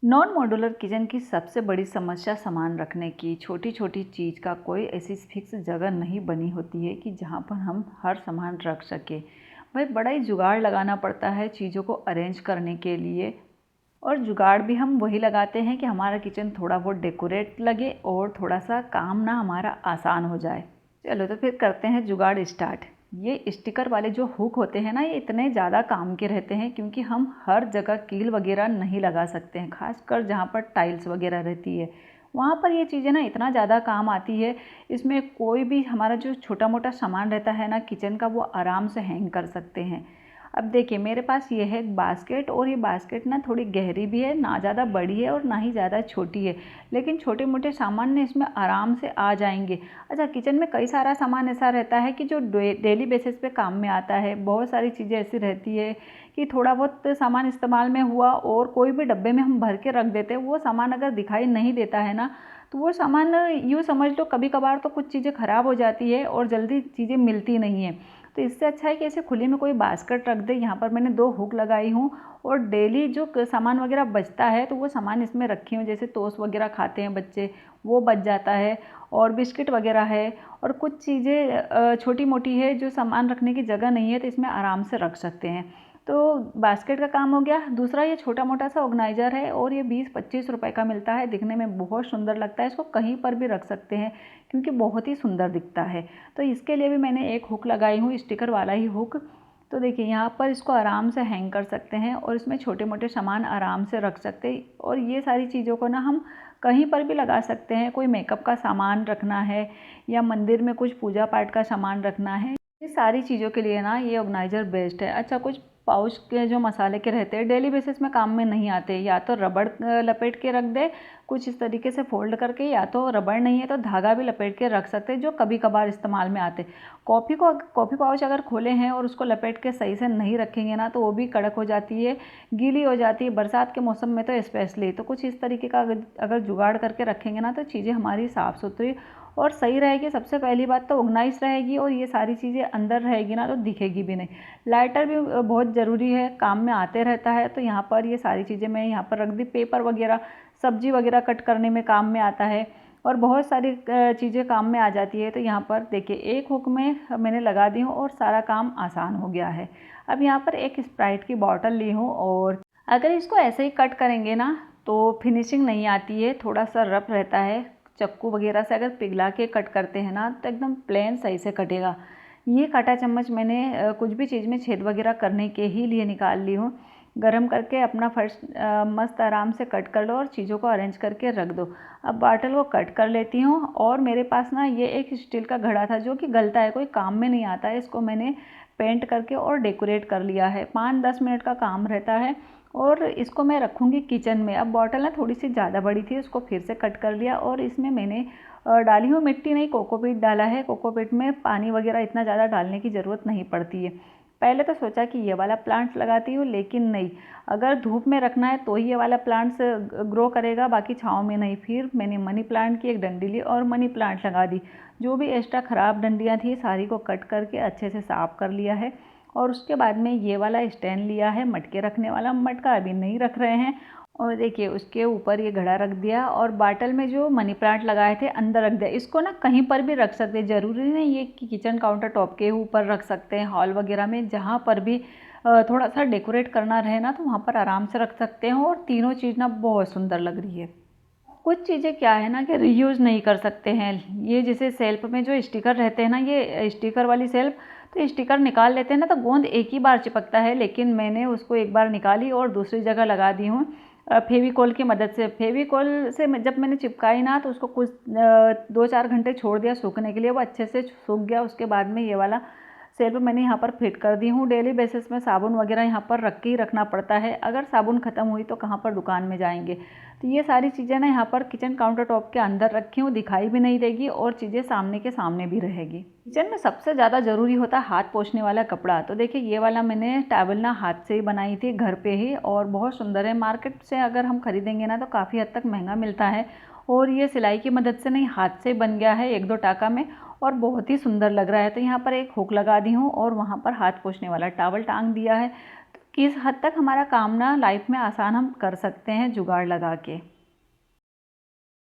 Non modular kitchen की सबसे बड़ी समस्या सामान रखने की। छोटी छोटी चीज़ का कोई ऐसी फिक्स जगह नहीं बनी होती है कि जहाँ पर हम हर सामान रख सके। भाई बड़ा ही जुगाड़ लगाना पड़ता है चीज़ों को अरेंज करने के लिए। और जुगाड़ भी हम वही लगाते हैं कि हमारा किचन थोड़ा बहुत डेकोरेट लगे और थोड़ा सा काम ना हमारा आसान हो जाए। चलो तो फिर करते हैं जुगाड़ स्टार्ट। ये स्टिकर वाले जो हुक होते हैं ना, ये इतने ज़्यादा काम के रहते हैं क्योंकि हम हर जगह कील वगैरह नहीं लगा सकते हैं, खासकर जहाँ पर टाइल्स वगैरह रहती है वहाँ पर ये चीज़ें ना इतना ज़्यादा काम आती है। इसमें कोई भी हमारा जो छोटा मोटा सामान रहता है ना किचन का, वो आराम से हैंग कर सकते हैं। अब देखिए मेरे पास ये है एक बास्केट, और ये बास्केट ना थोड़ी गहरी भी है, ना ज़्यादा बड़ी है और ना ही ज़्यादा छोटी है, लेकिन छोटे मोटे सामान ने इसमें आराम से आ जाएंगे। अच्छा, किचन में कई सारा सामान ऐसा रहता है कि जो डेली बेसिस पे काम में आता है। बहुत सारी चीज़ें ऐसी रहती है कि थोड़ा बहुत सामान इस्तेमाल में हुआ और कोई भी डब्बे में हम भर के रख देते हैं, वो सामान अगर दिखाई नहीं देता है ना, तो वो सामान यूँ समझ लो कभी कभार तो कुछ चीज़ें ख़राब हो जाती है और जल्दी चीज़ें मिलती नहीं है। तो इससे अच्छा है कि ऐसे खुले में कोई बास्केट रख दे। यहाँ पर मैंने 2 हुक लगाई हूँ और डेली जो सामान वगैरह बचता है तो वो सामान इसमें रखी हूँ। जैसे टोस्ट वगैरह खाते हैं बच्चे, वो बच जाता है, और बिस्किट वगैरह है, और कुछ चीज़ें छोटी मोटी है जो सामान रखने की जगह नहीं है तो इसमें आराम से रख सकते हैं। तो बास्केट का काम हो गया। दूसरा ये छोटा मोटा सा ऑर्गेनाइज़र है और ये 20-25 रुपए का मिलता है। दिखने में बहुत सुंदर लगता है, इसको कहीं पर भी रख सकते हैं क्योंकि बहुत ही सुंदर दिखता है। तो इसके लिए भी मैंने एक हुक लगाई हूँ, स्टिकर वाला ही हुक। तो देखिए यहाँ पर इसको आराम से हैंग कर सकते हैं और इसमें छोटे मोटे सामान आराम से रख सकते हैं। और ये सारी चीज़ों को ना हम कहीं पर भी लगा सकते हैं। कोई मेकअप का सामान रखना है या मंदिर में कुछ पूजा पाठ का सामान रखना है, ये सारी चीज़ों के लिए ना ये ऑर्गेनाइज़र बेस्ट है। अच्छा, कुछ पाउच के जो मसाले के रहते हैं डेली बेसिस में काम में नहीं आते, या तो रबड़ लपेट के रख दे कुछ इस तरीके से फोल्ड करके, या तो रबड़ नहीं है तो धागा भी लपेट के रख सकते हैं जो कभी कभार इस्तेमाल में आते। कॉफ़ी पाउच अगर खोले हैं और उसको लपेट के सही से नहीं रखेंगे ना तो वो भी कड़क हो जाती है, गीली हो जाती है, बरसात के मौसम में तो स्पेशली। तो कुछ इस तरीके का अगर जुगाड़ करके रखेंगे ना तो चीज़ें हमारी साफ़ सुथरी और सही रहेगी। सबसे पहली बात तो ऑर्गेनाइज रहेगी, और ये सारी चीज़ें अंदर रहेगी ना तो दिखेगी भी नहीं। लाइटर भी बहुत ज़रूरी है, काम में आते रहता है। तो यहाँ पर ये सारी चीज़ें मैं यहाँ पर रख दी। पेपर वगैरह, सब्जी वगैरह कट करने में काम में आता है और बहुत सारी चीज़ें काम में आ जाती है। तो यहाँ पर देखिए एक हुक में मैंने लगा दी हूँ और सारा काम आसान हो गया है। अब यहाँ पर एक स्प्राइट की बॉटल ली हूँ, और अगर इसको ऐसे ही कट करेंगे ना तो फिनिशिंग नहीं आती है, थोड़ा सा रफ रहता है। चाकू वगैरह से अगर पिघला के कट करते हैं ना तो एकदम प्लेन सही से कटेगा। ये कांटा चम्मच मैंने कुछ भी चीज़ में छेद वगैरह करने के ही लिए निकाल ली हूँ। गरम करके अपना फर्स्ट मस्त आराम से कट कर लो और चीज़ों को अरेंज करके रख दो। अब बॉटल को कट कर लेती हूँ, और मेरे पास ना ये एक स्टील का घड़ा था जो कि गलता है, कोई काम में नहीं आता है। इसको मैंने पेंट करके और डेकोरेट कर लिया है। 5-10 मिनट का काम रहता है, और इसको मैं रखूँगी किचन में। अब बॉटल ना थोड़ी सी ज़्यादा बड़ी थी, उसको फिर से कट कर लिया, और इसमें मैंने डाली हूँ मिट्टी नहीं, कोकोपीट डाला है। कोकोपीट में पानी वगैरह इतना ज़्यादा डालने की ज़रूरत नहीं पड़ती है। पहले तो सोचा कि ये वाला प्लांट्स लगाती हूँ, लेकिन नहीं, अगर धूप में रखना है तो ही ये वाला प्लांट्स ग्रो करेगा, बाकी छाँव में नहीं। फिर मैंने मनी प्लांट की एक डंडी ली और मनी प्लांट लगा दी। जो भी एक्स्ट्रा ख़राब डंडियाँ थी सारी को कट करके अच्छे से साफ़ कर लिया है। और उसके बाद में ये वाला स्टैंड लिया है मटके रखने वाला। मटका अभी नहीं रख रहे हैं, और देखिए उसके ऊपर ये घड़ा रख दिया, और बाटल में जो मनी प्लांट लगाए थे अंदर रख दिया। इसको ना कहीं पर भी रख सकते हैं, ज़रूरी नहीं ये कि किचन काउंटर टॉप के ऊपर रख सकते हैं। हॉल वगैरह में जहाँ पर भी थोड़ा सा डेकोरेट करना रहे ना तो वहाँ पर आराम से रख सकते हैं, और तीनों चीज़ ना बहुत सुंदर लग रही है। कुछ चीज़ें क्या है ना कि रीयूज़ नहीं कर सकते हैं। ये जैसे सेल्फ में जो स्टिकर रहते हैं ना, ये स्टिकर वाली सेल्फ, तो स्टिकर निकाल लेते हैं ना तो गोंद एक ही बार चिपकता है, लेकिन मैंने उसको एक बार निकाली और दूसरी जगह लगा दी हूँ फेविकोल की मदद से। फेविकोल से जब मैंने चिपकाई ना तो उसको कुछ 2-4 घंटे छोड़ दिया सूखने के लिए, वो अच्छे से सूख गया। उसके बाद में ये वाला सेल्फ मैंने यहाँ पर फिट कर दी हूँ। डेली बेसिस में साबुन वगैरह यहाँ पर रख के ही रखना पड़ता है, अगर साबुन ख़त्म हुई तो कहाँ पर दुकान में जाएंगे। तो ये सारी चीज़ें ना यहाँ पर किचन काउंटर टॉप के अंदर रखी हूँ, दिखाई भी नहीं देगी और चीज़ें सामने के सामने भी रहेगी। किचन में सबसे ज़्यादा ज़रूरी होता है हाथ पोंछने वाला कपड़ा। तो देखिए ये वाला मैंने टॉवल ना हाथ से ही बनाई थी घर पे ही, और बहुत सुंदर है। मार्केट से अगर हम खरीदेंगे ना तो काफ़ी हद तक महंगा मिलता है, और ये सिलाई की मदद से नहीं हाथ से बन गया है 1-2 टाका में, और बहुत ही सुंदर लग रहा है। तो यहाँ पर एक हुक लगा दी हूँ और वहाँ पर हाथ पोंछने वाला टॉवल टांग दिया है। किस हद तक हमारा काम ना लाइफ में आसान हम कर सकते हैं जुगाड़ लगा के।